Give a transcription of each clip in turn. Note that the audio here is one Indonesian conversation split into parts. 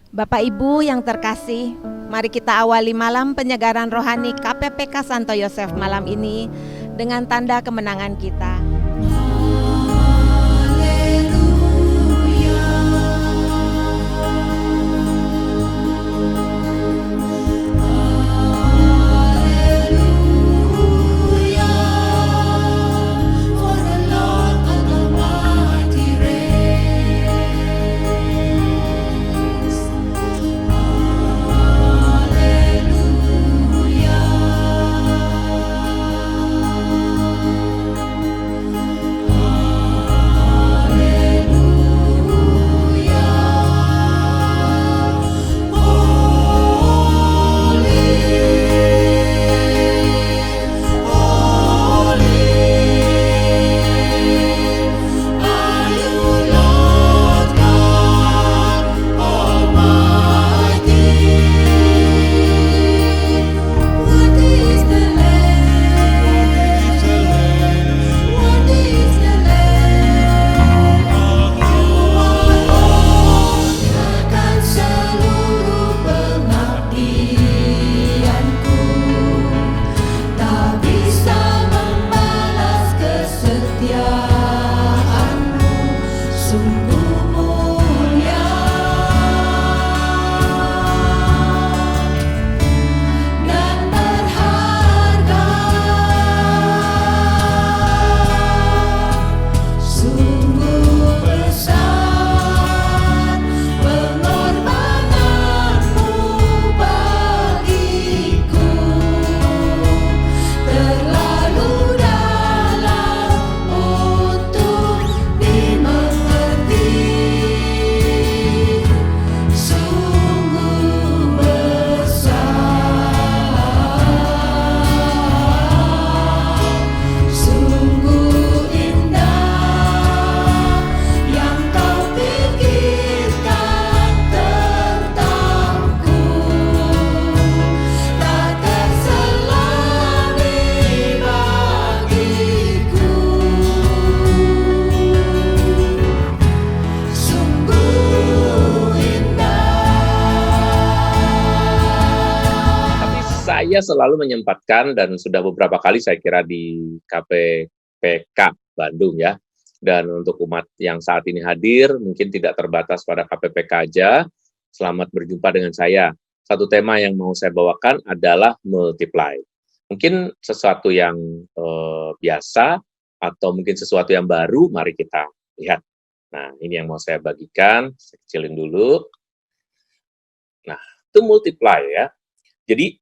Bapak Ibu yang terkasih, mari kita awali malam penyegaran rohani KPPK Santo Yosef malam ini dengan tanda kemenangan kita. Saya selalu menyempatkan dan sudah beberapa kali saya kira di KPPK Bandung ya. Dan untuk umat yang saat ini hadir mungkin tidak terbatas pada KPPK aja. Selamat berjumpa dengan saya. Satu tema yang mau saya bawakan adalah multiply. Mungkin sesuatu yang biasa atau mungkin sesuatu yang baru, mari kita lihat. Nah, ini yang mau saya bagikan. Saya kecilin dulu. Nah, itu multiply ya. Jadi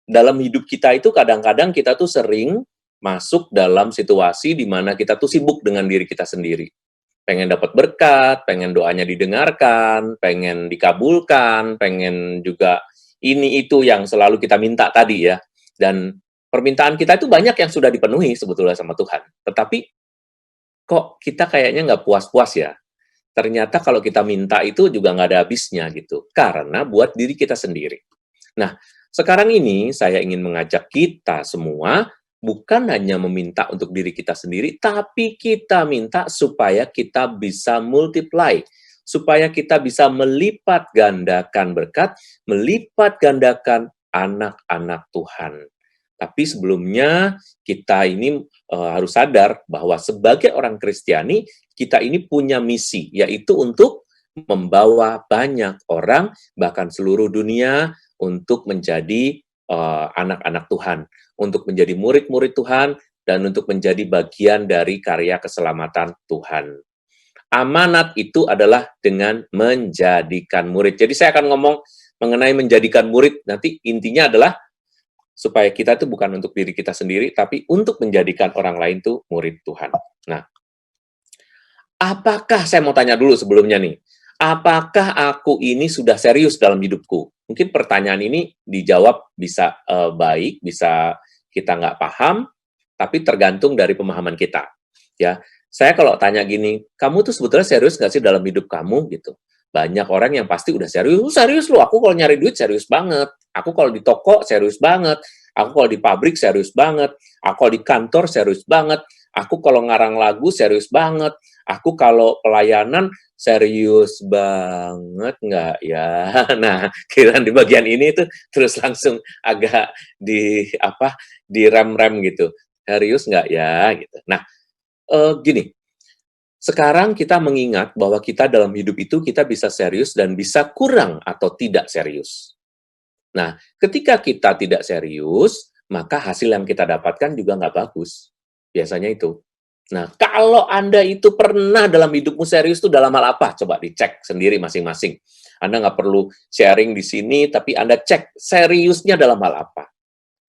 dalam hidup kita itu kadang-kadang kita tuh sering masuk dalam situasi di mana kita tuh sibuk dengan diri kita sendiri. Pengen dapat berkat, pengen doanya didengarkan, pengen dikabulkan, pengen juga ini itu yang selalu kita minta tadi ya. Dan permintaan kita itu banyak yang sudah dipenuhi sebetulnya sama Tuhan. Tetapi kok kita kayaknya nggak puas-puas ya. Ternyata kalau kita minta itu juga nggak ada habisnya gitu. Karena buat diri kita sendiri. Nah, sekarang ini saya ingin mengajak kita semua bukan hanya meminta untuk diri kita sendiri, tapi kita minta supaya kita bisa multiply, supaya kita bisa melipat gandakan berkat, melipat gandakan anak-anak Tuhan. Tapi sebelumnya kita ini harus sadar bahwa sebagai orang Kristiani, kita ini punya misi, yaitu untuk membawa banyak orang, bahkan seluruh dunia, untuk menjadi anak-anak Tuhan, untuk menjadi murid-murid Tuhan, dan untuk menjadi bagian dari karya keselamatan Tuhan. Amanat itu adalah dengan menjadikan murid. Jadi saya akan ngomong mengenai menjadikan murid, nanti intinya adalah supaya kita itu bukan untuk diri kita sendiri, tapi untuk menjadikan orang lain itu murid Tuhan. Nah, apakah, saya mau tanya dulu sebelumnya nih, apakah aku ini sudah serius dalam hidupku? Mungkin pertanyaan ini dijawab bisa baik, bisa kita nggak paham, tapi tergantung dari pemahaman kita. Ya, saya kalau tanya gini, kamu tuh sebetulnya serius nggak sih dalam hidup kamu gitu? Banyak orang yang pasti udah serius, serius loh. Aku kalau nyari duit serius banget. Aku kalau di toko serius banget. Aku kalau di pabrik serius banget. Aku kalau di kantor serius banget. Aku kalau ngarang lagu serius banget. Aku kalau pelayanan serius banget nggak ya? Nah, kira di bagian ini tuh terus langsung agak direm-rem gitu. Serius nggak ya? Gitu. Nah, gini, sekarang kita mengingat bahwa kita dalam hidup itu kita bisa serius dan bisa kurang atau tidak serius. Nah, ketika kita tidak serius, maka hasil yang kita dapatkan juga nggak bagus. Biasanya itu. Nah, kalau Anda itu pernah dalam hidupmu serius itu dalam hal apa? Coba dicek sendiri masing-masing. Anda nggak perlu sharing di sini, tapi Anda cek seriusnya dalam hal apa.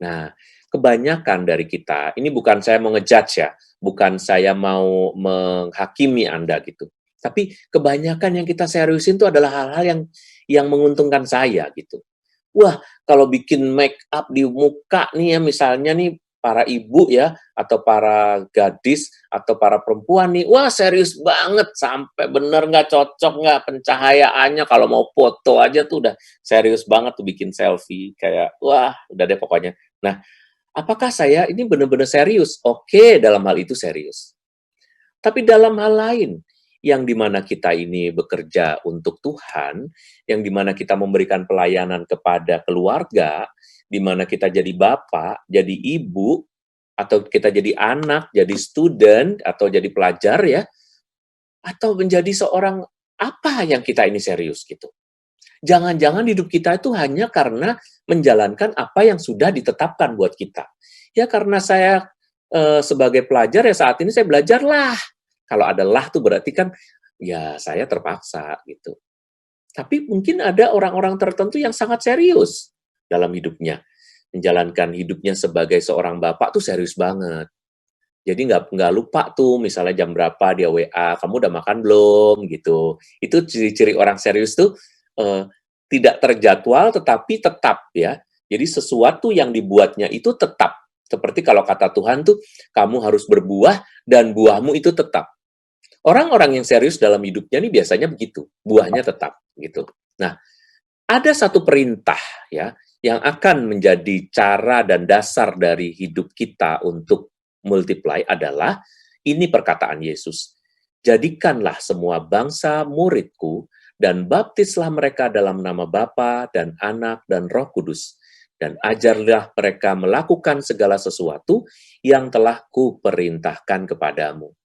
Nah, kebanyakan dari kita, ini bukan saya mau ngejudge ya, bukan saya mau menghakimi Anda gitu. Tapi kebanyakan yang kita seriusin itu adalah hal-hal yang menguntungkan saya gitu. Wah, kalau bikin make up di muka nih ya, misalnya nih para ibu ya, atau para gadis, atau para perempuan nih, wah serius banget, sampai bener nggak cocok nggak pencahayaannya, kalau mau foto aja tuh udah serius banget tuh bikin selfie, kayak wah udah deh pokoknya. Nah, apakah saya ini benar-benar serius? Oke, dalam hal itu serius. Tapi dalam hal lain, yang dimana kita ini bekerja untuk Tuhan, yang dimana kita memberikan pelayanan kepada keluarga, di mana kita jadi bapak, jadi ibu, atau kita jadi anak, jadi student, atau jadi pelajar ya, atau menjadi seorang apa yang kita ini serius gitu. Jangan-jangan hidup kita itu hanya karena menjalankan apa yang sudah ditetapkan buat kita. Ya karena saya sebagai pelajar ya saat ini saya belajar lah. Kalau ada lah tuh berarti kan ya saya terpaksa gitu. Tapi mungkin ada orang-orang tertentu yang sangat serius dalam hidupnya. Menjalankan hidupnya sebagai seorang bapak tuh serius banget. Jadi nggak lupa tuh misalnya jam berapa dia WA, kamu udah makan belum gitu. Itu ciri-ciri orang serius tuh tidak terjadwal tetapi tetap ya. Jadi sesuatu yang dibuatnya itu tetap. Seperti kalau kata Tuhan tuh kamu harus berbuah dan buahmu itu tetap. Orang-orang yang serius dalam hidupnya nih biasanya begitu, buahnya tetap gitu. Nah, ada satu perintah ya yang akan menjadi cara dan dasar dari hidup kita untuk multiply adalah ini perkataan Yesus. Jadikanlah semua bangsa muridku dan baptislah mereka dalam nama Bapa dan Anak dan Roh Kudus dan ajarlah mereka melakukan segala sesuatu yang telah kuperintahkan kepadamu.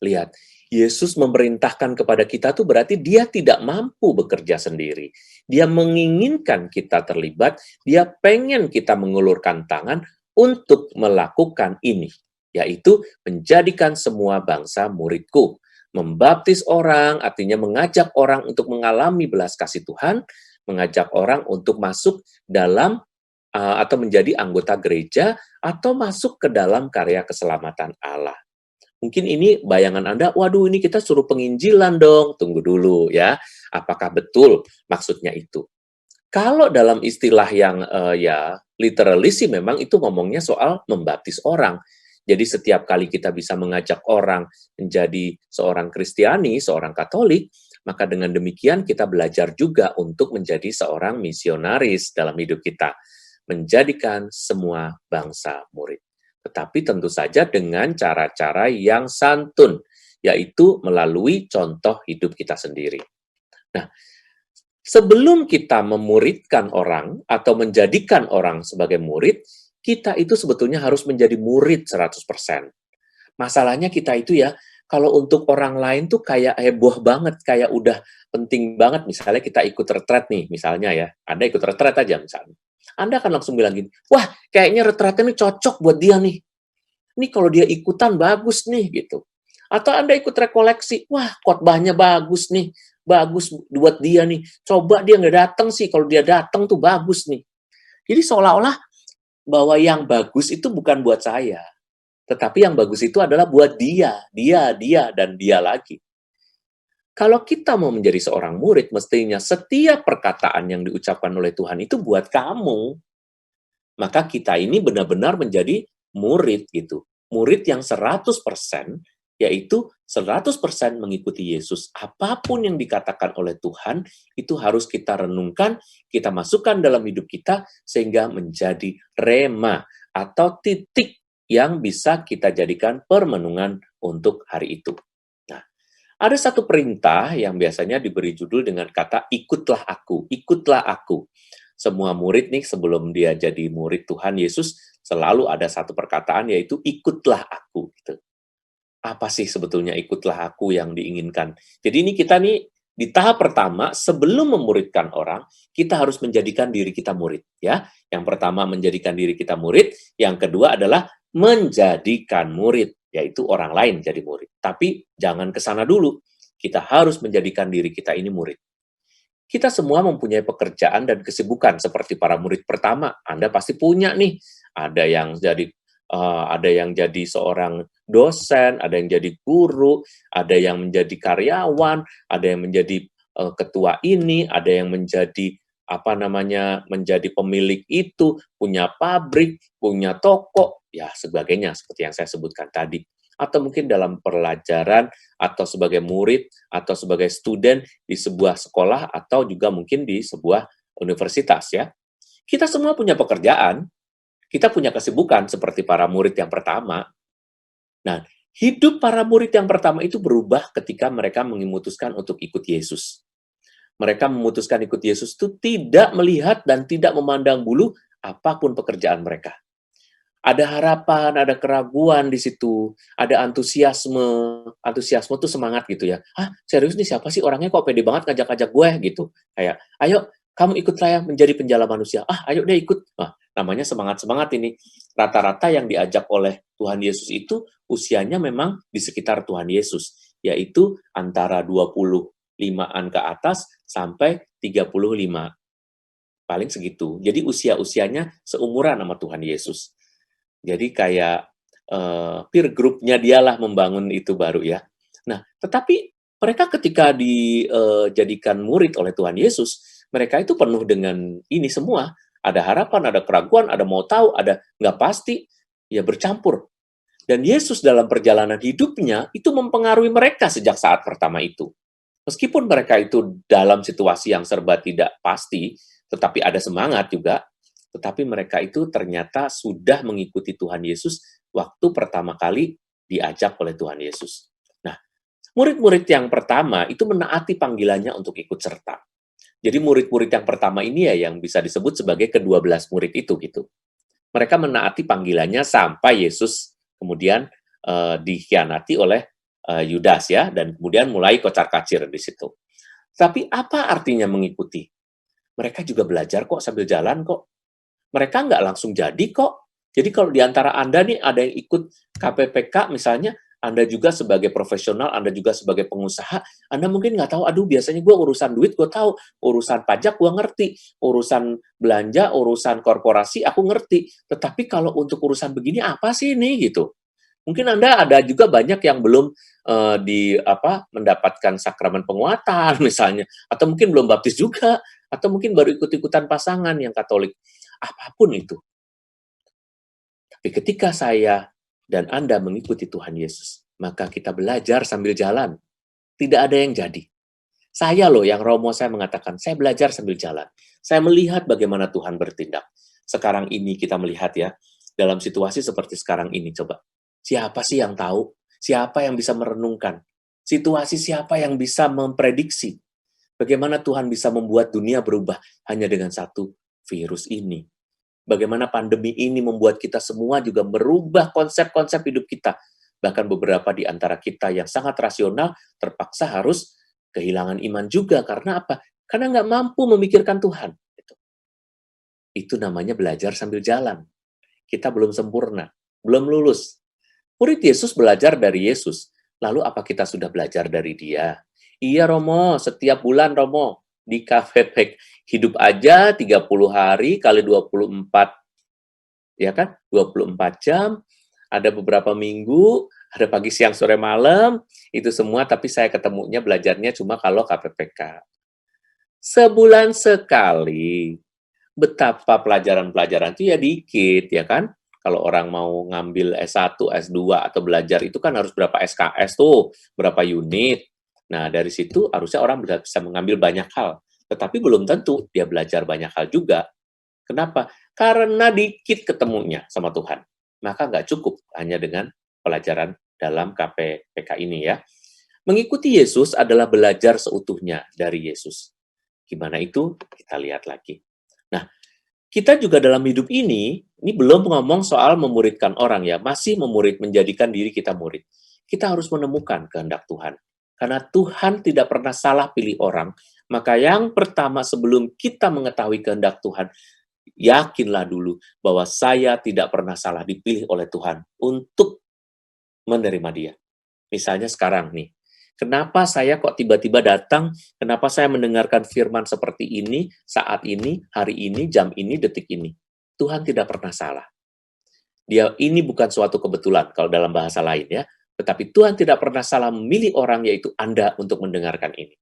Lihat, Yesus memerintahkan kepada kita tuh berarti dia tidak mampu bekerja sendiri. Dia menginginkan kita terlibat, dia pengen kita mengulurkan tangan untuk melakukan ini, yaitu menjadikan semua bangsa muridku. Membaptis orang artinya mengajak orang untuk mengalami belas kasih Tuhan, mengajak orang untuk masuk dalam atau menjadi anggota gereja atau masuk ke dalam karya keselamatan Allah. Mungkin ini bayangan Anda, waduh ini kita suruh penginjilan dong. Tunggu dulu ya, apakah betul maksudnya itu? Kalau dalam istilah yang ya literalis sih memang itu ngomongnya soal membaptis orang. Jadi setiap kali kita bisa mengajak orang menjadi seorang Kristiani, seorang Katolik, maka dengan demikian kita belajar juga untuk menjadi seorang misionaris dalam hidup kita. Menjadikan semua bangsa murid. Tetapi tentu saja dengan cara-cara yang santun, yaitu melalui contoh hidup kita sendiri. Nah, sebelum kita memuridkan orang atau menjadikan orang sebagai murid, kita itu sebetulnya harus menjadi murid 100%. Masalahnya kita itu ya, kalau untuk orang lain tuh kayak heboh banget, kayak udah penting banget. Misalnya kita ikut retret nih, misalnya ya, Anda ikut retret aja misalnya. Anda akan langsung bilang gini, wah kayaknya retretnya ini cocok buat dia nih. Ini kalau dia ikutan bagus nih gitu. Atau Anda ikut rekoleksi, wah khotbahnya bagus nih, bagus buat dia nih. Coba dia nggak datang sih, kalau dia datang tuh bagus nih. Jadi seolah-olah bahwa yang bagus itu bukan buat saya, tetapi yang bagus itu adalah buat dia, dan dia lagi. Kalau kita mau menjadi seorang murid, mestinya setiap perkataan yang diucapkan oleh Tuhan itu buat kamu. Maka kita ini benar-benar menjadi murid gitu. Murid yang 100%, yaitu 100% mengikuti Yesus. Apapun yang dikatakan oleh Tuhan, itu harus kita renungkan, kita masukkan dalam hidup kita, sehingga menjadi rema, atau titik yang bisa kita jadikan permenungan untuk hari itu. Nah, ada satu perintah yang biasanya diberi judul dengan kata ikutlah aku, ikutlah aku. Semua murid nih sebelum dia jadi murid Tuhan Yesus selalu ada satu perkataan yaitu ikutlah aku gitu. Apa sih sebetulnya ikutlah aku yang diinginkan? Jadi ini kita nih di tahap pertama sebelum memuridkan orang, kita harus menjadikan diri kita murid ya. Yang pertama menjadikan diri kita murid, yang kedua adalah menjadikan murid, yaitu orang lain jadi murid. Tapi jangan ke sana dulu. Kita harus menjadikan diri kita ini murid. Kita semua mempunyai pekerjaan dan kesibukan seperti para murid pertama. Anda pasti punya nih. Ada yang jadi seorang dosen, ada yang jadi guru, ada yang menjadi karyawan, ada yang menjadi ketua ini, ada yang menjadi menjadi pemilik itu, punya pabrik, punya toko, ya sebagainya seperti yang saya sebutkan tadi. Atau mungkin dalam pelajaran, atau sebagai murid, atau sebagai student di sebuah sekolah, atau juga mungkin di sebuah universitas ya. Kita semua punya pekerjaan, kita punya kesibukan seperti para murid yang pertama. Nah, hidup para murid yang pertama itu berubah ketika mereka memutuskan untuk ikut Yesus. Mereka memutuskan ikut Yesus itu tidak melihat dan tidak memandang bulu apapun pekerjaan mereka. Ada harapan, ada keraguan di situ, ada antusiasme. Antusiasme tuh semangat gitu ya. "Hah, serius nih siapa sih orangnya kok pede banget ngajak-ngajak gue?" gitu. Kayak, "Ayo kamu ikut saya menjadi penjala manusia." "Ah, ayo deh ikut." Nah, namanya semangat-semangat ini. Rata-rata yang diajak oleh Tuhan Yesus itu usianya memang di sekitar Tuhan Yesus, yaitu antara 25-an ke atas sampai 35. Paling segitu. Jadi usia-usianya seumuran sama Tuhan Yesus. Jadi kayak peer group-nya dialah membangun itu baru ya. Nah, tetapi mereka ketika dijadikan murid oleh Tuhan Yesus, mereka itu penuh dengan ini semua. Ada harapan, ada keraguan, ada mau tahu, ada nggak pasti, ya bercampur. Dan Yesus dalam perjalanan hidupnya itu mempengaruhi mereka sejak saat pertama itu. Meskipun mereka itu dalam situasi yang serba tidak pasti, tetapi ada semangat juga, tetapi mereka itu ternyata sudah mengikuti Tuhan Yesus waktu pertama kali diajak oleh Tuhan Yesus. Nah, murid-murid yang pertama itu menaati panggilannya untuk ikut serta. Jadi murid-murid yang pertama ini ya yang bisa disebut sebagai ke-12 murid itu gitu. Mereka menaati panggilannya sampai Yesus kemudian dikhianati oleh Yudas ya, dan kemudian mulai kocar-kacir di situ. Tapi apa artinya mengikuti? Mereka juga belajar kok sambil jalan kok. Mereka nggak langsung jadi kok. Jadi kalau di antara Anda nih ada yang ikut KPPK misalnya, Anda juga sebagai profesional, Anda juga sebagai pengusaha, Anda mungkin nggak tahu, aduh biasanya gue urusan duit gue tahu, urusan pajak gue ngerti, urusan belanja, urusan korporasi aku ngerti. Tetapi kalau untuk urusan begini apa sih ini gitu? Mungkin Anda ada juga banyak yang belum mendapatkan sakramen penguatan misalnya, atau mungkin belum baptis juga, atau mungkin baru ikut-ikutan pasangan yang Katolik. Apapun itu. Tapi ketika saya dan Anda mengikuti Tuhan Yesus, maka kita belajar sambil jalan. Tidak ada yang jadi. Saya loh yang Romo saya mengatakan, saya belajar sambil jalan. Saya melihat bagaimana Tuhan bertindak. Sekarang ini kita melihat ya, dalam situasi seperti sekarang ini coba. Siapa sih yang tahu? Siapa yang bisa merenungkan? Situasi siapa yang bisa memprediksi? Bagaimana Tuhan bisa membuat dunia berubah hanya dengan satu virus ini? Bagaimana pandemi ini membuat kita semua juga merubah konsep-konsep hidup kita. Bahkan beberapa di antara kita yang sangat rasional terpaksa harus kehilangan iman juga. Karena apa? Karena nggak mampu memikirkan Tuhan. Itu namanya belajar sambil jalan. Kita belum sempurna, belum lulus. Murid Yesus belajar dari Yesus. Lalu apa kita sudah belajar dari dia? Iya Romo, setiap bulan Romo, di KPP hidup aja 30 hari kali 24, ya kan? 24 jam, ada beberapa minggu, ada pagi, siang, sore, malam, itu semua, tapi saya ketemunya belajarnya cuma kalau KPPK. Sebulan sekali, betapa pelajaran-pelajaran itu ya dikit, ya kan? Kalau orang mau ngambil S1, S2, atau belajar itu kan harus berapa SKS tuh, berapa unit. Nah, dari situ harusnya orang bisa mengambil banyak hal. Tetapi belum tentu dia belajar banyak hal juga. Kenapa? Karena dikit ketemunya sama Tuhan. maka nggak cukup hanya dengan pelajaran dalam KPPK ini ya. Mengikuti Yesus adalah belajar seutuhnya dari Yesus. Gimana itu? Kita lihat lagi. Nah, kita juga dalam hidup ini belum ngomong soal memuridkan orang ya, masih menjadikan diri kita murid. Kita harus menemukan kehendak Tuhan. Karena Tuhan tidak pernah salah pilih orang, maka yang pertama sebelum kita mengetahui kehendak Tuhan, yakinlah dulu bahwa saya tidak pernah salah dipilih oleh Tuhan untuk menerima dia. Misalnya sekarang nih, kenapa saya kok tiba-tiba datang, kenapa saya mendengarkan firman seperti ini, saat ini, hari ini, jam ini, detik ini. Tuhan tidak pernah salah. Ini bukan suatu kebetulan kalau dalam bahasa lain ya, tetapi Tuhan tidak pernah salah memilih orang yaitu Anda untuk mendengarkan ini.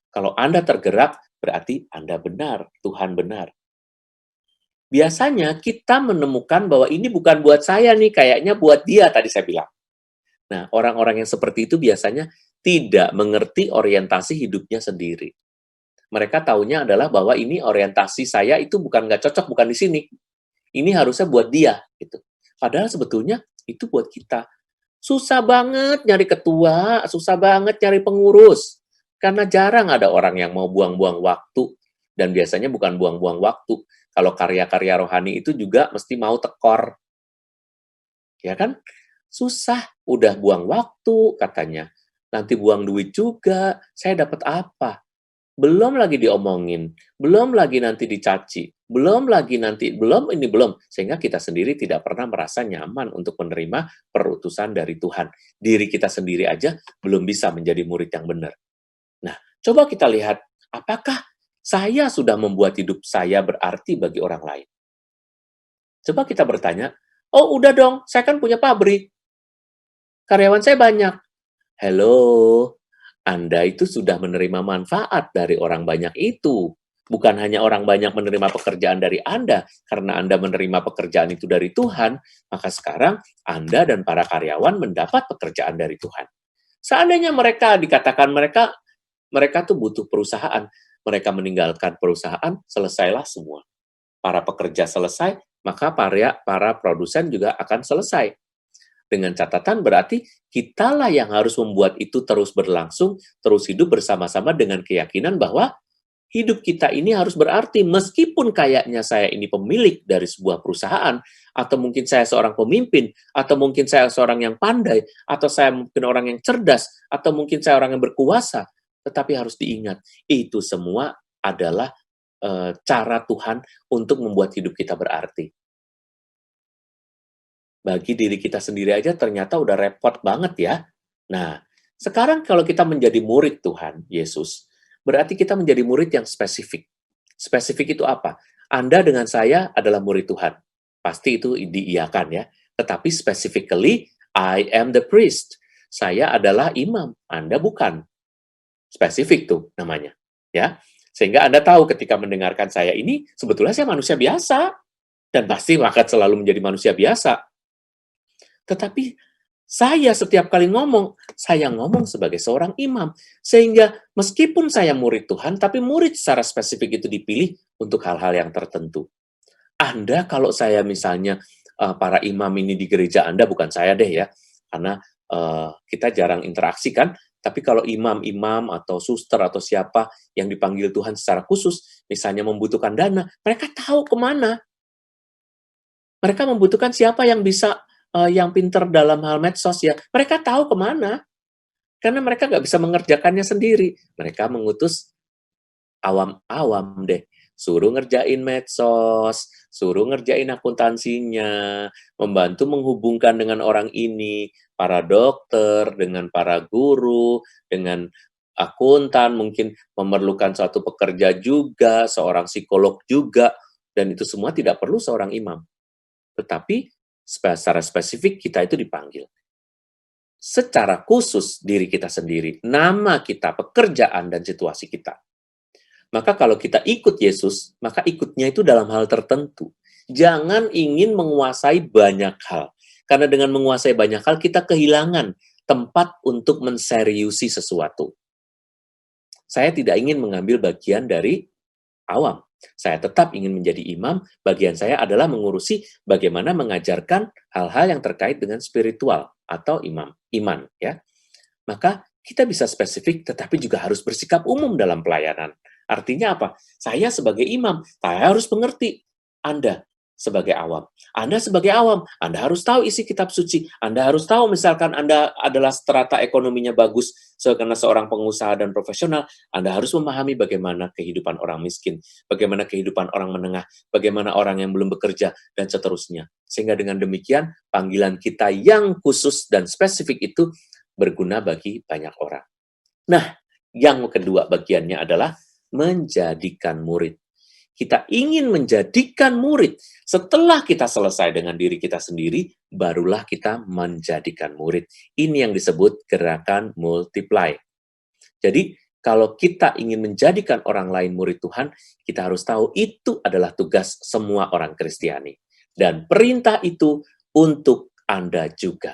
Kalau Anda tergerak, berarti Anda benar, Tuhan benar. Biasanya kita menemukan bahwa ini bukan buat saya nih, kayaknya buat dia tadi saya bilang. Nah, orang-orang yang seperti itu biasanya tidak mengerti orientasi hidupnya sendiri. Mereka taunya adalah bahwa ini orientasi saya itu bukan nggak cocok, bukan di sini. Ini harusnya buat dia, gitu. Padahal sebetulnya itu buat kita. Susah banget nyari ketua, susah banget nyari pengurus. Karena jarang ada orang yang mau buang-buang waktu. Dan biasanya bukan buang-buang waktu. Kalau karya-karya rohani itu juga mesti mau tekor. Ya kan? Susah, udah buang waktu katanya. Nanti buang duit juga, saya dapat apa? Belum lagi diomongin, belum lagi nanti dicaci, belum lagi nanti, belum ini belum. Sehingga kita sendiri tidak pernah merasa nyaman untuk menerima perutusan dari Tuhan. Diri kita sendiri aja belum bisa menjadi murid yang benar. Nah, coba kita lihat, apakah saya sudah membuat hidup saya berarti bagi orang lain? Coba kita bertanya, oh udah dong, saya kan punya pabrik. Karyawan saya banyak. Hello, Anda itu sudah menerima manfaat dari orang banyak itu. Bukan hanya orang banyak menerima pekerjaan dari Anda, karena Anda menerima pekerjaan itu dari Tuhan, maka sekarang Anda dan para karyawan mendapat pekerjaan dari Tuhan. Seandainya mereka dikatakan mereka tuh butuh perusahaan, mereka meninggalkan perusahaan, selesailah semua. Para pekerja selesai, maka para produsen juga akan selesai. Dengan catatan berarti kitalah yang harus membuat itu terus berlangsung, terus hidup bersama-sama dengan keyakinan bahwa hidup kita ini harus berarti meskipun kayaknya saya ini pemilik dari sebuah perusahaan, atau mungkin saya seorang pemimpin, atau mungkin saya seorang yang pandai, atau saya mungkin orang yang cerdas, atau mungkin saya orang yang berkuasa, tetapi harus diingat, itu semua adalah cara Tuhan untuk membuat hidup kita berarti. Bagi diri kita sendiri aja ternyata udah repot banget ya. Nah, sekarang kalau kita menjadi murid Tuhan, Yesus, berarti kita menjadi murid yang spesifik. Spesifik itu apa? Anda dengan saya adalah murid Tuhan. Pasti itu diiyakan ya. Tetapi specifically, I am the priest. Saya adalah imam, Anda bukan. Spesifik tuh namanya. Ya. Sehingga Anda tahu ketika mendengarkan saya ini, sebetulnya saya manusia biasa. Dan pasti akan selalu menjadi manusia biasa. Tetapi saya setiap kali ngomong, saya ngomong sebagai seorang imam. Sehingga meskipun saya murid Tuhan, tapi murid secara spesifik itu dipilih untuk hal-hal yang tertentu. Anda kalau saya misalnya, para imam ini di gereja Anda, bukan saya deh ya, karena kita jarang interaksi kan, tapi kalau imam-imam atau suster atau siapa yang dipanggil Tuhan secara khusus, misalnya membutuhkan dana, mereka tahu kemana. Mereka membutuhkan siapa yang bisa yang pinter dalam hal medsos ya, mereka tahu kemana. Karena mereka nggak bisa mengerjakannya sendiri. Mereka mengutus awam-awam deh. Suruh ngerjain medsos, suruh ngerjain akuntansinya, membantu menghubungkan dengan orang ini, para dokter, dengan para guru, dengan akuntan, mungkin memerlukan suatu pekerja juga, seorang psikolog juga, dan itu semua tidak perlu seorang imam. Tetapi secara spesifik kita itu dipanggil. Secara khusus diri kita sendiri, nama kita, pekerjaan, dan situasi kita. Maka kalau kita ikut Yesus, maka ikutnya itu dalam hal tertentu. Jangan ingin menguasai banyak hal. Karena dengan menguasai banyak hal, kita kehilangan tempat untuk menseriusi sesuatu. Saya tidak ingin mengambil bagian dari awam. Saya tetap ingin menjadi imam, bagian saya adalah mengurusi bagaimana mengajarkan hal-hal yang terkait dengan spiritual atau iman, ya. Maka kita bisa spesifik tetapi juga harus bersikap umum dalam pelayanan. Artinya apa? Saya sebagai imam, saya harus mengerti. Anda sebagai awam. Anda sebagai awam, Anda harus tahu isi kitab suci. Anda harus tahu misalkan Anda adalah strata ekonominya bagus karena seorang pengusaha dan profesional, Anda harus memahami bagaimana kehidupan orang miskin, bagaimana kehidupan orang menengah, bagaimana orang yang belum bekerja, dan seterusnya. Sehingga dengan demikian, panggilan kita yang khusus dan spesifik itu berguna bagi banyak orang. Nah, yang kedua bagiannya adalah menjadikan murid. Kita ingin menjadikan murid. Setelah kita selesai dengan diri kita sendiri, barulah kita menjadikan murid. Ini yang disebut gerakan multiply. Jadi, kalau kita ingin menjadikan orang lain murid Tuhan, kita harus tahu itu adalah tugas semua orang Kristiani. Dan perintah itu untuk Anda juga.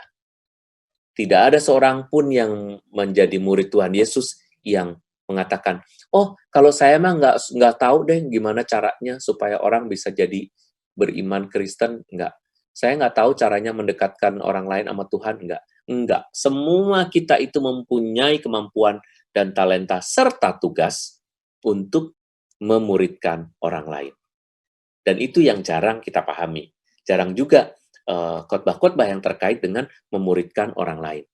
Tidak ada seorang pun yang menjadi murid Tuhan Yesus yang mengatakan, oh, kalau saya mah nggak tahu deh gimana caranya supaya orang bisa jadi beriman Kristen, nggak. Saya nggak tahu caranya mendekatkan orang lain sama Tuhan, nggak. Enggak. Semua kita itu mempunyai kemampuan dan talenta serta tugas untuk memuridkan orang lain. Dan itu yang jarang kita pahami. Jarang juga khotbah-khotbah yang terkait dengan memuridkan orang lain.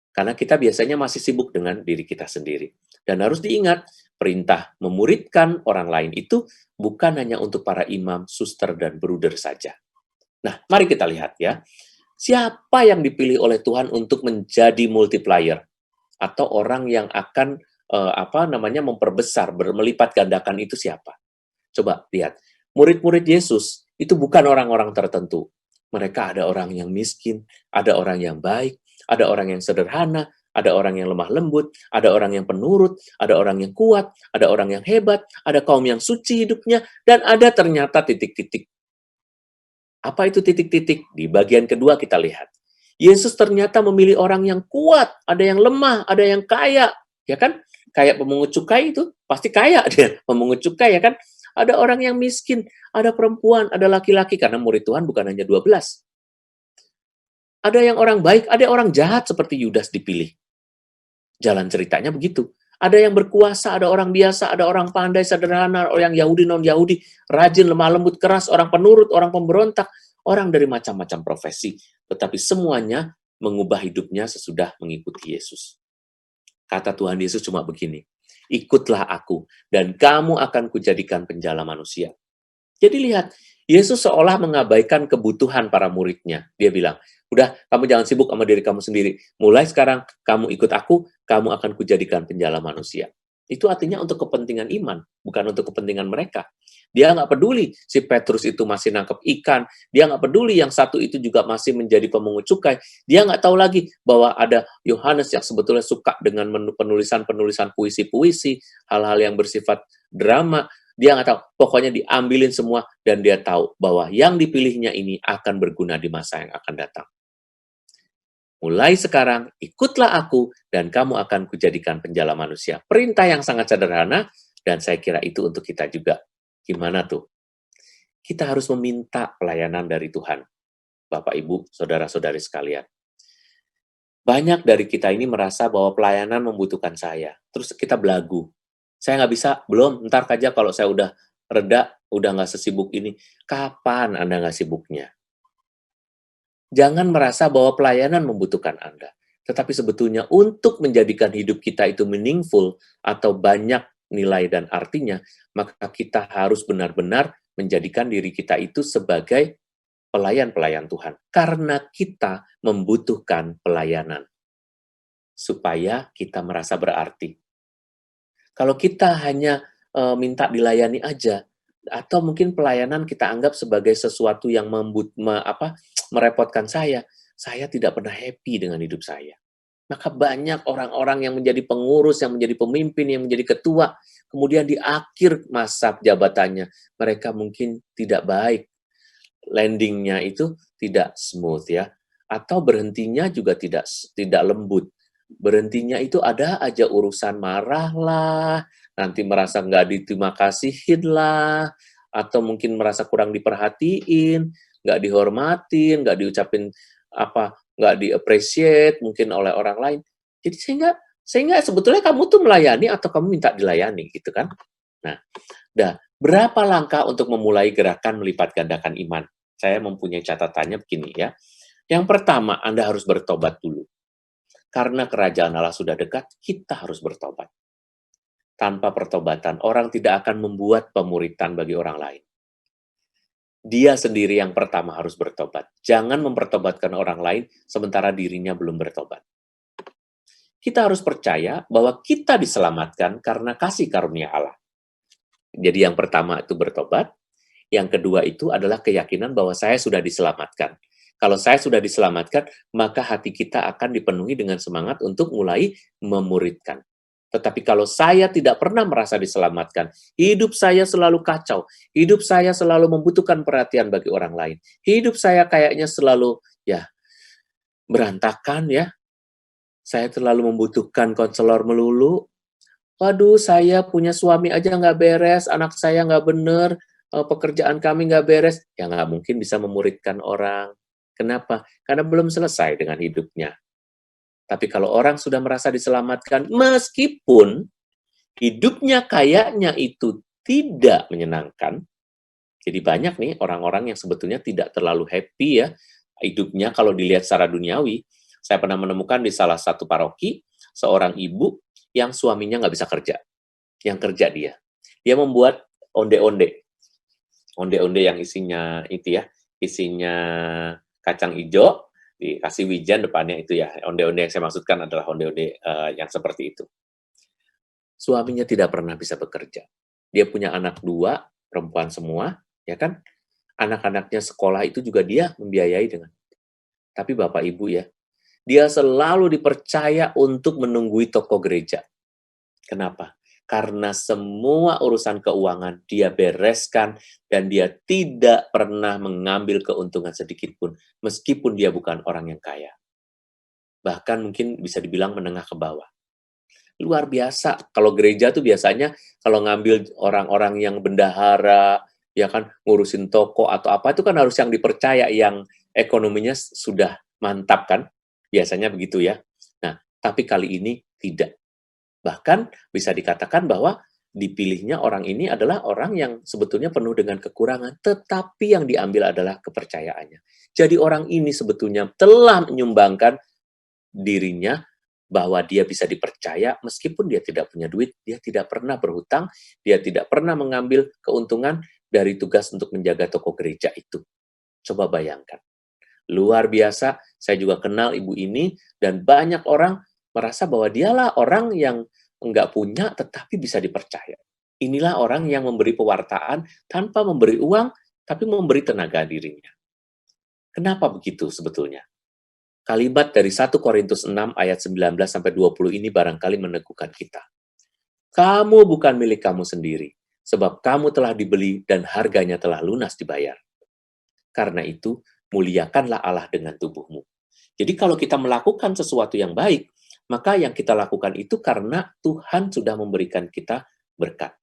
Karena kita biasanya masih sibuk dengan diri kita sendiri. Dan harus diingat, perintah memuridkan orang lain itu bukan hanya untuk para imam, suster, dan bruder saja. Nah, mari kita lihat ya. Siapa yang dipilih oleh Tuhan untuk menjadi multiplier? Atau orang yang akan memperbesar, melipat gandakan itu siapa? Coba lihat. Murid-murid Yesus itu bukan orang-orang tertentu. Mereka ada orang yang miskin, ada orang yang baik, ada orang yang sederhana, ada orang yang lemah lembut, ada orang yang penurut, ada orang yang kuat, ada orang yang hebat, ada kaum yang suci hidupnya, dan ada ternyata titik-titik. Apa itu titik-titik? Di bagian kedua kita lihat. Yesus ternyata memilih orang yang kuat, ada yang lemah, ada yang kaya, ya kan? Kayak pemungut cukai itu, pasti kaya dia, pemungut cukai, ya kan? Ada orang yang miskin, ada perempuan, ada laki-laki, karena murid Tuhan bukan hanya 12. Ada yang orang baik, ada orang jahat seperti Yudas dipilih. Jalan ceritanya begitu. Ada yang berkuasa, ada orang biasa, ada orang pandai, sederhana, orang Yahudi, non-Yahudi, rajin, lemah lembut, keras, orang penurut, orang pemberontak, orang dari macam-macam profesi. Tetapi semuanya mengubah hidupnya sesudah mengikuti Yesus. Kata Tuhan Yesus cuma begini, ikutlah aku, dan kamu akan kujadikan penjala manusia. Jadi lihat, Yesus seolah mengabaikan kebutuhan para muridnya. Dia bilang, udah, kamu jangan sibuk sama diri kamu sendiri. Mulai sekarang, kamu ikut aku, kamu akan kujadikan penjala manusia. Itu artinya untuk kepentingan iman, bukan untuk kepentingan mereka. Dia nggak peduli si Petrus itu masih nangkep ikan, dia nggak peduli yang satu itu juga masih menjadi pemungut cukai, dia nggak tahu lagi bahwa ada Yohanes yang sebetulnya suka dengan penulisan-penulisan puisi-puisi, hal-hal yang bersifat drama, dia nggak tahu, pokoknya diambilin semua, dan dia tahu bahwa yang dipilihnya ini akan berguna di masa yang akan datang. Mulai sekarang, ikutlah aku, dan kamu akan kujadikan penjala manusia. Perintah yang sangat sederhana, dan saya kira itu untuk kita juga. Gimana tuh? Kita harus meminta pelayanan dari Tuhan. Bapak, Ibu, saudara-saudari sekalian. Banyak dari kita ini merasa bahwa pelayanan membutuhkan saya. Terus kita belagu. Saya nggak bisa, belum, ntar aja kalau saya udah reda, udah nggak sesibuk ini. Kapan Anda nggak sibuknya? Jangan merasa bahwa pelayanan membutuhkan Anda. Tetapi sebetulnya untuk menjadikan hidup kita itu meaningful atau banyak nilai dan artinya, maka kita harus benar-benar menjadikan diri kita itu sebagai pelayan-pelayan Tuhan. Karena kita membutuhkan pelayanan. Supaya kita merasa berarti. Kalau kita hanya minta dilayani aja, atau mungkin pelayanan kita anggap sebagai sesuatu yang merepotkan saya tidak pernah happy dengan hidup saya. Maka banyak orang-orang yang menjadi pengurus, yang menjadi pemimpin, yang menjadi ketua, kemudian di akhir masa jabatannya, mereka mungkin tidak baik. Landingnya itu tidak smooth ya, atau berhentinya juga tidak lembut. Berhentinya itu ada aja urusan marah lah, nanti merasa nggak diterima kasihin lah, atau mungkin merasa kurang diperhatiin, nggak dihormatin, nggak diucapin apa, nggak di-appreciate mungkin oleh orang lain. Jadi sehingga sebetulnya kamu tuh melayani atau kamu minta dilayani gitu kan. Nah, berapa langkah untuk memulai gerakan melipat gandakan iman? Saya mempunyai catatannya begini ya. Yang pertama, Anda harus bertobat dulu. Karena kerajaan Allah sudah dekat, kita harus bertobat. Tanpa pertobatan, orang tidak akan membuat pemuritan bagi orang lain. Dia sendiri yang pertama harus bertobat. Jangan mempertobatkan orang lain, sementara dirinya belum bertobat. Kita harus percaya bahwa kita diselamatkan karena kasih karunia Allah. Jadi yang pertama itu bertobat, yang kedua itu adalah keyakinan bahwa saya sudah diselamatkan. Kalau saya sudah diselamatkan, maka hati kita akan dipenuhi dengan semangat untuk mulai memuridkan. Tetapi kalau saya tidak pernah merasa diselamatkan, hidup saya selalu kacau, hidup saya selalu membutuhkan perhatian bagi orang lain, hidup saya kayaknya selalu berantakan ya, saya terlalu membutuhkan konselor melulu, waduh saya punya suami aja nggak beres, anak saya nggak bener, pekerjaan kami nggak beres, ya nggak mungkin bisa memuridkan orang. Kenapa? Karena belum selesai dengan hidupnya. Tapi kalau orang sudah merasa diselamatkan, meskipun hidupnya kayaknya itu tidak menyenangkan, jadi banyak nih orang-orang yang sebetulnya tidak terlalu happy ya hidupnya kalau dilihat secara duniawi. Saya pernah menemukan di salah satu paroki, seorang ibu yang suaminya nggak bisa kerja, yang kerja dia. Dia membuat onde-onde. Onde-onde yang isinya isinya kacang hijau, dikasih wijen depannya itu ya. Onde-onde yang saya maksudkan adalah onde-onde yang seperti itu. Suaminya tidak pernah bisa bekerja. Dia punya anak 2, perempuan semua, ya kan? Anak-anaknya sekolah itu juga dia membiayai dengan. Tapi Bapak Ibu ya, dia selalu dipercaya untuk menunggui toko gereja. Kenapa? Karena semua urusan keuangan dia bereskan dan dia tidak pernah mengambil keuntungan sedikit pun, meskipun dia bukan orang yang kaya. Bahkan mungkin bisa dibilang menengah ke bawah. Luar biasa. Kalau gereja tuh biasanya kalau ngambil orang-orang yang bendahara, ya kan, ngurusin toko atau apa, itu kan harus yang dipercaya, yang ekonominya sudah mantap kan, biasanya begitu ya. Nah, tapi kali ini tidak. Bahkan bisa dikatakan bahwa dipilihnya orang ini adalah orang yang sebetulnya penuh dengan kekurangan, tetapi yang diambil adalah kepercayaannya. Jadi orang ini sebetulnya telah menyumbangkan dirinya bahwa dia bisa dipercaya meskipun dia tidak punya duit, dia tidak pernah berhutang, dia tidak pernah mengambil keuntungan dari tugas untuk menjaga toko gereja itu. Coba bayangkan. Luar biasa, saya juga kenal ibu ini, dan banyak orang merasa bahwa dialah orang yang enggak punya tetapi bisa dipercaya. Inilah orang yang memberi pewartaan tanpa memberi uang, tapi memberi tenaga dirinya. Kenapa begitu sebetulnya? Kalimat dari 1 Korintus 6 ayat 19-20 ini barangkali meneguhkan kita. Kamu bukan milik kamu sendiri, sebab kamu telah dibeli dan harganya telah lunas dibayar. Karena itu, muliakanlah Allah dengan tubuhmu. Jadi kalau kita melakukan sesuatu yang baik, maka yang kita lakukan itu karena Tuhan sudah memberikan kita berkat.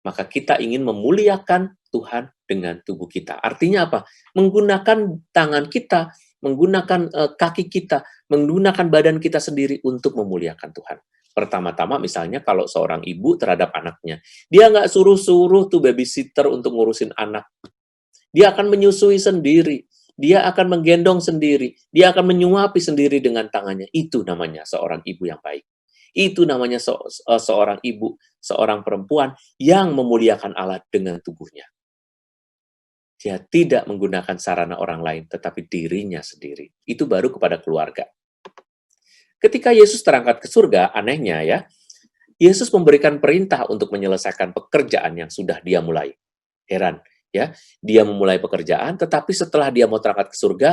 Maka kita ingin memuliakan Tuhan dengan tubuh kita. Artinya apa? Menggunakan tangan kita, menggunakan kaki kita, menggunakan badan kita sendiri untuk memuliakan Tuhan. Pertama-tama misalnya kalau seorang ibu terhadap anaknya, dia nggak suruh-suruh tuh babysitter untuk ngurusin anak. Dia akan menyusui sendiri, dia akan menggendong sendiri, dia akan menyuapi sendiri dengan tangannya. Itu namanya seorang ibu yang baik. Itu namanya seorang ibu, seorang perempuan yang memuliakan Allah dengan tubuhnya. Dia tidak menggunakan sarana orang lain, tetapi dirinya sendiri. Itu baru kepada keluarga. Ketika Yesus terangkat ke surga, anehnya ya, Yesus memberikan perintah untuk menyelesaikan pekerjaan yang sudah dia mulai. Heran, ya, dia memulai pekerjaan, tetapi setelah dia mau terangkat ke surga,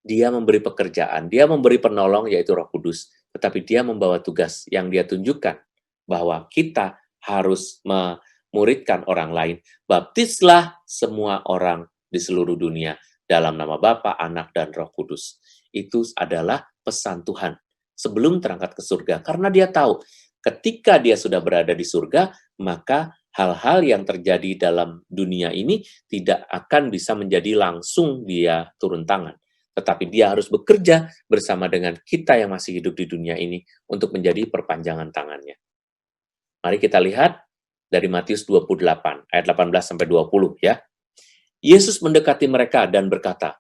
dia memberi pekerjaan, dia memberi penolong yaitu Roh Kudus, tetapi dia membawa tugas yang dia tunjukkan bahwa kita harus memuridkan orang lain. Baptislah semua orang di seluruh dunia dalam nama Bapa, Anak, dan Roh Kudus. Itu adalah pesan Tuhan. sebelum terangkat ke surga. Karena dia tahu, ketika dia sudah berada di surga, maka hal-hal yang terjadi dalam dunia ini tidak akan bisa menjadi langsung dia turun tangan. Tetapi dia harus bekerja bersama dengan kita yang masih hidup di dunia ini untuk menjadi perpanjangan tangannya. Mari kita lihat dari Matius 28, ayat 18-20 ya. Yesus mendekati mereka dan berkata,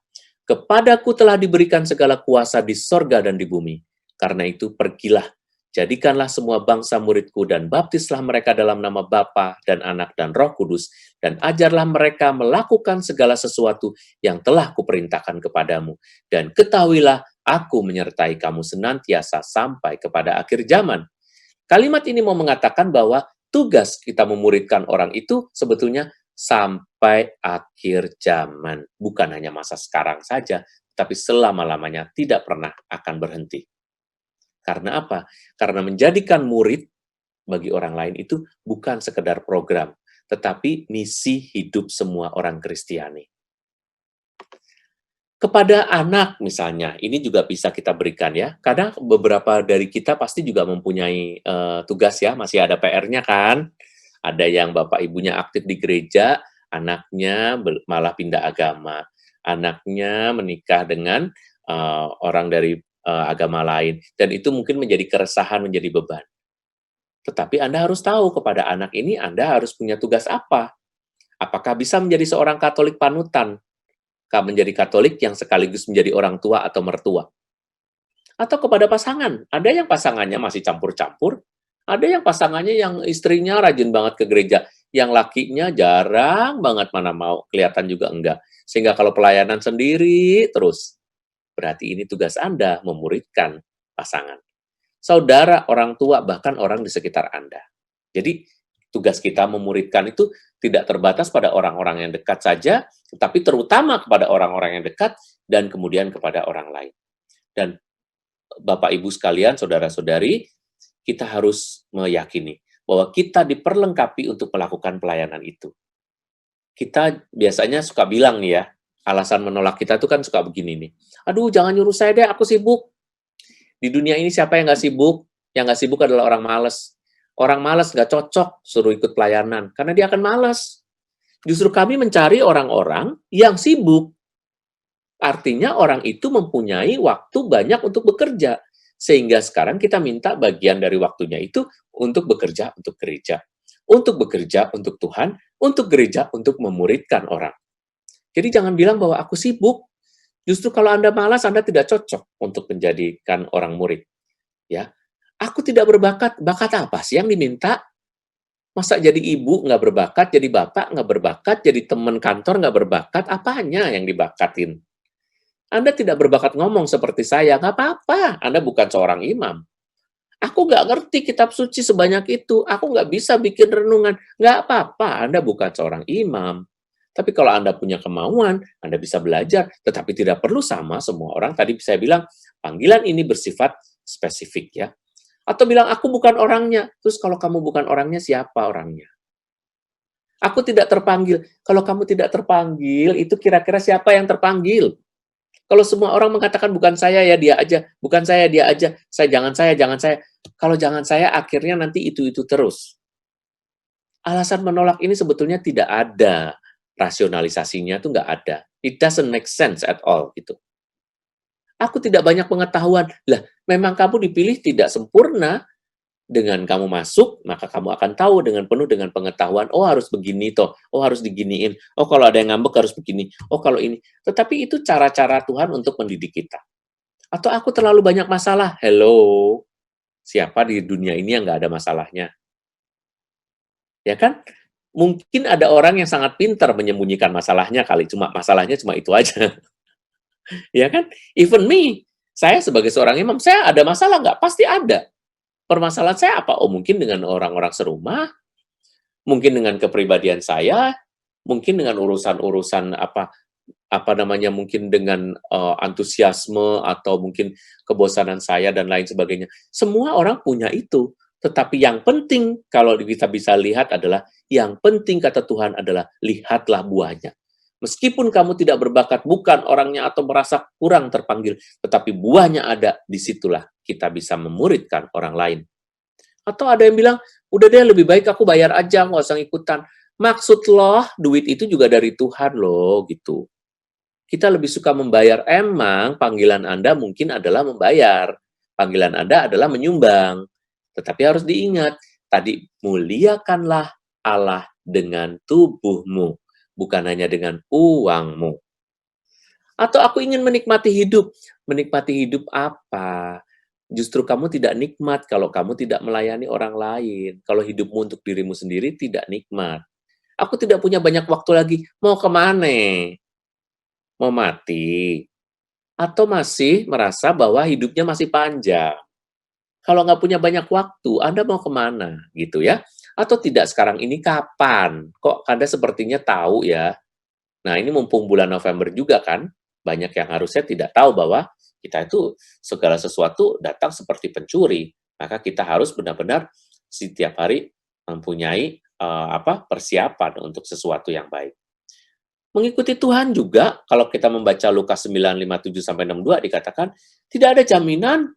"Kepadaku telah diberikan segala kuasa di sorga dan di bumi. Karena itu pergilah, jadikanlah semua bangsa muridku dan baptislah mereka dalam nama Bapa dan Anak dan Roh Kudus, dan ajarlah mereka melakukan segala sesuatu yang telah kuperintahkan kepadamu. Dan ketahuilah, aku menyertai kamu senantiasa sampai kepada akhir zaman." Kalimat ini mau mengatakan bahwa tugas kita memuridkan orang itu sebetulnya sampai akhir zaman. Bukan hanya masa sekarang saja, tapi selama-lamanya tidak pernah akan berhenti. Karena apa? Karena menjadikan murid bagi orang lain itu bukan sekedar program, tetapi misi hidup semua orang Kristiani. Kepada anak misalnya, ini juga bisa kita berikan ya. Kadang beberapa dari kita pasti juga mempunyai tugas ya, masih ada PR-nya kan. Ada yang bapak ibunya aktif di gereja, anaknya malah pindah agama. Anaknya menikah dengan orang dari agama lain. Dan itu mungkin menjadi keresahan, menjadi beban. Tetapi Anda harus tahu kepada anak ini Anda harus punya tugas apa. Apakah bisa menjadi seorang Katolik panutan? Menjadi Katolik yang sekaligus menjadi orang tua atau mertua. Atau kepada pasangan. Ada yang pasangannya masih campur-campur, ada yang pasangannya yang istrinya rajin banget ke gereja, yang lakinya jarang banget mana mau, kelihatan juga enggak. Sehingga kalau pelayanan sendiri terus, berarti ini tugas Anda memuridkan pasangan. Saudara, orang tua, bahkan orang di sekitar Anda. Jadi, tugas kita memuridkan itu tidak terbatas pada orang-orang yang dekat saja, tetapi terutama kepada orang-orang yang dekat dan kemudian kepada orang lain. Dan Bapak Ibu sekalian, saudara-saudari, kita harus meyakini bahwa kita diperlengkapi untuk melakukan pelayanan itu. Kita biasanya suka bilang nih ya, alasan menolak kita itu kan suka begini nih, "Aduh, jangan nyuruh saya deh, aku sibuk." Di dunia ini siapa yang nggak sibuk? Yang nggak sibuk adalah orang malas. Orang malas nggak cocok suruh ikut pelayanan, karena dia akan malas. Justru kami mencari orang-orang yang sibuk. Artinya orang itu mempunyai waktu banyak untuk bekerja. Sehingga sekarang kita minta bagian dari waktunya itu untuk bekerja untuk gereja. Untuk bekerja untuk Tuhan, untuk gereja, untuk memuridkan orang. Jadi jangan bilang bahwa aku sibuk. Justru kalau Anda malas, Anda tidak cocok untuk menjadikan orang murid. Ya, aku tidak berbakat. Bakat apa sih yang diminta? Masa jadi ibu nggak berbakat, jadi bapak nggak berbakat, jadi teman kantor nggak berbakat, apanya yang dibakatin? Anda tidak berbakat ngomong seperti saya, nggak apa-apa, Anda bukan seorang imam. Aku nggak ngerti kitab suci sebanyak itu, aku nggak bisa bikin renungan, nggak apa-apa, Anda bukan seorang imam. Tapi kalau Anda punya kemauan, Anda bisa belajar, tetapi tidak perlu sama semua orang. Tadi saya bilang, panggilan ini bersifat spesifik ya. Atau bilang, aku bukan orangnya. Terus kalau kamu bukan orangnya, siapa orangnya? Aku tidak terpanggil. Kalau kamu tidak terpanggil, itu kira-kira siapa yang terpanggil? Kalau semua orang mengatakan, bukan saya ya dia aja, bukan saya dia aja, jangan saya, jangan saya. Kalau jangan saya, akhirnya nanti itu-itu terus. Alasan menolak ini sebetulnya tidak ada. Rasionalisasinya itu nggak ada. It doesn't make sense at all. Gitu. Aku tidak banyak pengetahuan. Lah, memang kamu dipilih tidak sempurna. Dengan kamu masuk, maka kamu akan tahu dengan penuh dengan pengetahuan, oh harus begini toh, oh harus diginiin, oh kalau ada yang ngambek harus begini, oh kalau ini. Tetapi itu cara-cara Tuhan untuk mendidik kita. Atau aku terlalu banyak masalah. Hello, siapa di dunia ini yang nggak ada masalahnya? Ya kan? Mungkin ada orang yang sangat pintar menyembunyikan masalahnya kali, masalahnya cuma itu aja. Ya kan? Even me, saya sebagai seorang imam, saya ada masalah nggak? Pasti ada. Permasalahan saya apa? Oh, mungkin dengan orang-orang serumah, mungkin dengan kepribadian saya, mungkin dengan urusan-urusan mungkin dengan antusiasme atau mungkin kebosanan saya dan lain sebagainya. Semua orang punya itu. Tetapi yang penting kalau kita bisa lihat adalah yang penting kata Tuhan adalah lihatlah buahnya. Meskipun kamu tidak berbakat, bukan orangnya atau merasa kurang terpanggil, tetapi buahnya ada, disitulah kita bisa memuridkan orang lain. Atau ada yang bilang, udah deh lebih baik aku bayar aja, nggak usah ikutan. Maksud loh, duit itu juga dari Tuhan loh, gitu. Kita lebih suka membayar, emang panggilan Anda mungkin adalah membayar. Panggilan Anda adalah menyumbang. Tetapi harus diingat, tadi muliakanlah Allah dengan tubuhmu, bukan hanya dengan uangmu. Atau aku ingin menikmati hidup. Menikmati hidup apa? Justru kamu tidak nikmat kalau kamu tidak melayani orang lain. Kalau hidupmu untuk dirimu sendiri tidak nikmat. Aku tidak punya banyak waktu lagi. Mau kemana? Mau mati? Atau masih merasa bahwa hidupnya masih panjang? Kalau nggak punya banyak waktu, Anda mau kemana? Gitu ya. Atau tidak sekarang ini kapan? Kok Anda sepertinya tahu ya? Nah, ini mumpung bulan November juga kan, banyak yang harusnya tidak tahu bahwa kita itu segala sesuatu datang seperti pencuri. Maka kita harus benar-benar setiap hari mempunyai persiapan untuk sesuatu yang baik. Mengikuti Tuhan juga, kalau kita membaca Lukas 9:57-62 dikatakan, tidak ada jaminan.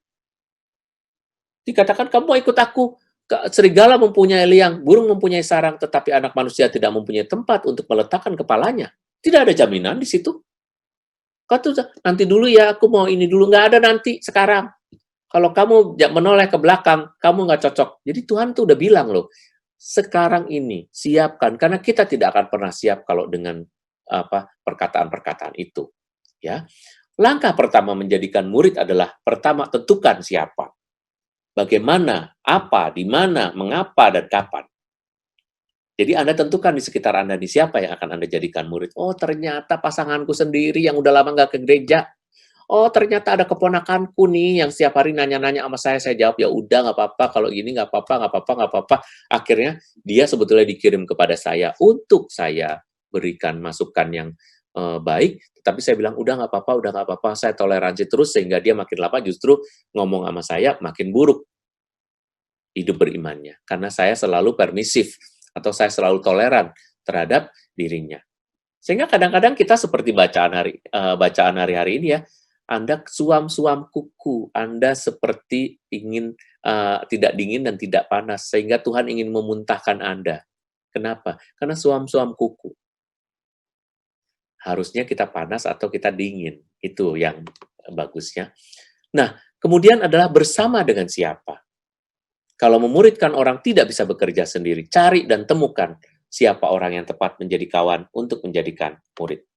Dikatakan, kamu mau ikut aku, serigala mempunyai liang, burung mempunyai sarang, tetapi anak manusia tidak mempunyai tempat untuk meletakkan kepalanya. Tidak ada jaminan di situ. Kau tuh nanti dulu ya, aku mau ini dulu. Nggak ada nanti, sekarang. Kalau kamu menoleh ke belakang, kamu nggak cocok. Jadi Tuhan tuh udah bilang loh, sekarang ini siapkan, karena kita tidak akan pernah siap kalau dengan perkataan-perkataan itu. Ya, langkah pertama menjadikan murid adalah pertama tentukan siapa, bagaimana, apa, di mana, mengapa, dan kapan. Jadi Anda tentukan di sekitar Anda nih, siapa yang akan Anda jadikan murid. Oh, ternyata pasanganku sendiri yang udah lama nggak ke gereja. Oh, ternyata ada keponakanku nih yang setiap hari nanya-nanya sama saya jawab, ya udah nggak apa-apa, kalau gini nggak apa-apa, nggak apa-apa, nggak apa-apa. Akhirnya dia sebetulnya dikirim kepada saya untuk saya berikan masukan yang baik, tapi saya bilang, udah nggak apa-apa, saya toleransi terus, sehingga dia makin lama justru ngomong sama saya makin buruk hidup berimannya. Karena saya selalu permisif, atau saya selalu toleran terhadap dirinya. Sehingga kadang-kadang kita seperti bacaan hari-hari ini ya, Anda suam-suam kuku, Anda seperti ingin tidak dingin dan tidak panas, sehingga Tuhan ingin memuntahkan Anda. Kenapa? Karena suam-suam kuku. Harusnya kita panas atau kita dingin, itu yang bagusnya. Nah, kemudian adalah bersama dengan siapa. Kalau memuridkan orang tidak bisa bekerja sendiri, cari dan temukan siapa orang yang tepat menjadi kawan untuk menjadikan murid.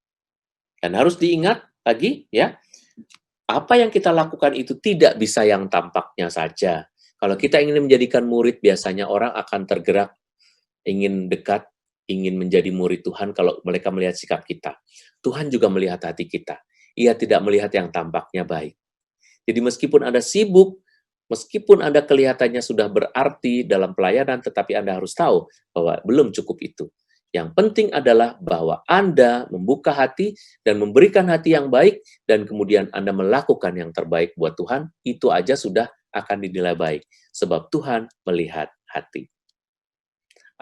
Dan harus diingat lagi ya, apa yang kita lakukan itu tidak bisa yang tampaknya saja. Kalau kita ingin menjadikan murid, biasanya orang akan tergerak, ingin dekat, ingin menjadi murid Tuhan kalau mereka melihat sikap kita. Tuhan juga melihat hati kita. Ia tidak melihat yang tampaknya baik. Jadi meskipun Anda sibuk, meskipun Anda kelihatannya sudah berarti dalam pelayanan, tetapi Anda harus tahu bahwa belum cukup itu. Yang penting adalah bahwa Anda membuka hati dan memberikan hati yang baik, dan kemudian Anda melakukan yang terbaik buat Tuhan, itu aja sudah akan dinilai baik. Sebab Tuhan melihat hati.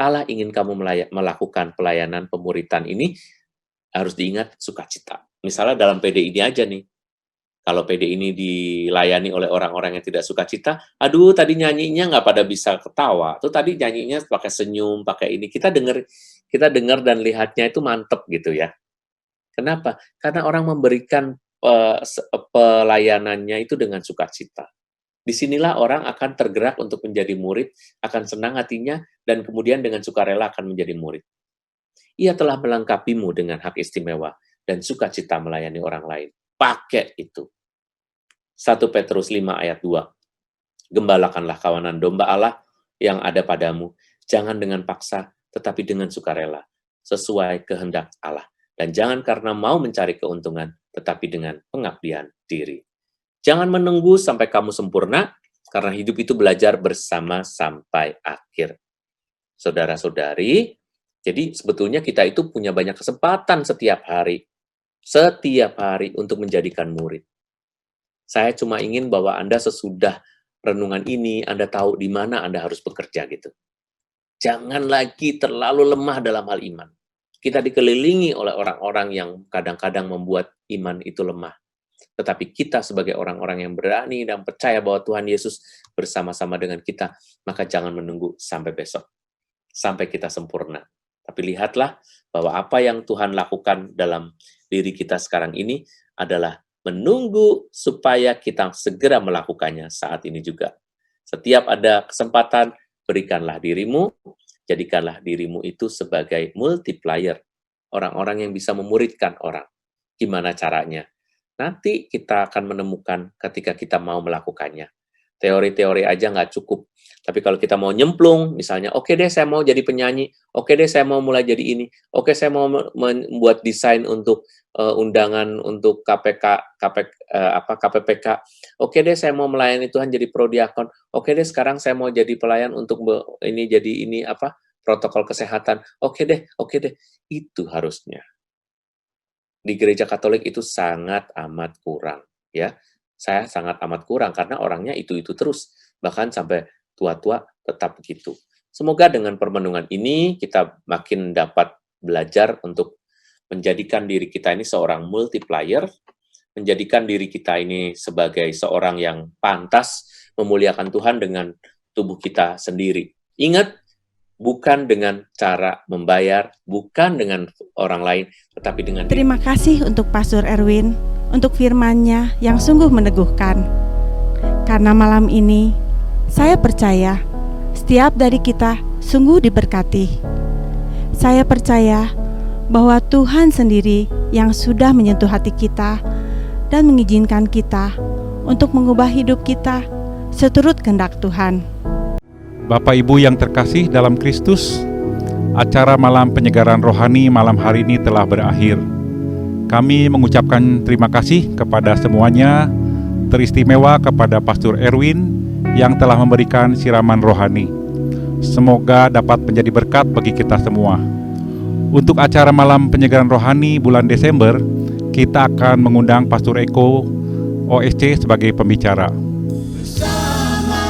Allah ingin kamu melakukan pelayanan pemuritan ini, harus diingat sukacita. Misalnya dalam PD ini aja nih, kalau PD ini dilayani oleh orang-orang yang tidak sukacita, aduh tadi nyanyinya nggak pada bisa ketawa, tuh tadi nyanyinya pakai senyum, pakai ini, kita dengar dan lihatnya itu mantep gitu ya. Kenapa? Karena orang memberikan pelayanannya itu dengan sukacita. Disinilah orang akan tergerak untuk menjadi murid, akan senang hatinya, dan kemudian dengan sukarela akan menjadi murid. Ia telah melengkapimu dengan hak istimewa dan sukacita melayani orang lain. Pakai itu. 1 Petrus 5 ayat 2. Gembalakanlah kawanan domba Allah yang ada padamu, jangan dengan paksa, tetapi dengan sukarela, sesuai kehendak Allah. Dan jangan karena mau mencari keuntungan, tetapi dengan pengabdian diri. Jangan menunggu sampai kamu sempurna, karena hidup itu belajar bersama sampai akhir. Saudara-saudari, jadi sebetulnya kita itu punya banyak kesempatan setiap hari untuk menjadikan murid. Saya cuma ingin bahwa Anda sesudah renungan ini, Anda tahu di mana Anda harus bekerja gitu. Jangan lagi terlalu lemah dalam hal iman. Kita dikelilingi oleh orang-orang yang kadang-kadang membuat iman itu lemah. tetapi kita sebagai orang-orang yang berani dan percaya bahwa Tuhan Yesus bersama-sama dengan kita, maka jangan menunggu sampai besok, sampai kita sempurna. Tapi lihatlah bahwa apa yang Tuhan lakukan dalam diri kita sekarang ini adalah menunggu supaya kita segera melakukannya saat ini juga. Setiap ada kesempatan, berikanlah dirimu, jadikanlah dirimu itu sebagai multiplier, orang-orang yang bisa memuridkan orang. Gimana caranya? Nanti kita akan menemukan ketika kita mau melakukannya. Teori-teori aja nggak cukup. Tapi kalau kita mau nyemplung, misalnya, oke deh saya mau jadi penyanyi, oke deh saya mau mulai jadi ini, oke saya mau membuat desain untuk undangan untuk KPPK, oke deh saya mau melayani Tuhan jadi prodiakon, oke deh sekarang saya mau jadi pelayan untuk protokol kesehatan, oke deh, itu harusnya. Di gereja Katolik itu sangat amat kurang, ya. Saya sangat amat kurang karena orangnya itu-itu terus, bahkan sampai tua-tua tetap begitu. Semoga dengan permenungan ini kita makin dapat belajar untuk menjadikan diri kita ini seorang multiplier, menjadikan diri kita ini sebagai seorang yang pantas memuliakan Tuhan dengan tubuh kita sendiri. Ingat, bukan dengan cara membayar, bukan dengan orang lain, tetapi dengan diri. Terima kasih untuk Pastor Erwin, untuk firman-Nya yang sungguh meneguhkan. Karena malam ini, saya percaya setiap dari kita sungguh diberkati. Saya percaya bahwa Tuhan sendiri yang sudah menyentuh hati kita dan mengizinkan kita untuk mengubah hidup kita seturut kehendak Tuhan. Bapak Ibu yang terkasih dalam Kristus, acara malam penyegaran rohani malam hari ini telah berakhir. Kami mengucapkan terima kasih kepada semuanya, teristimewa kepada Pastor Erwin yang telah memberikan siraman rohani. Semoga dapat menjadi berkat bagi kita semua. Untuk acara malam penyegaran rohani bulan Desember, kita akan mengundang Pastor Eko OSC sebagai pembicara. Bersama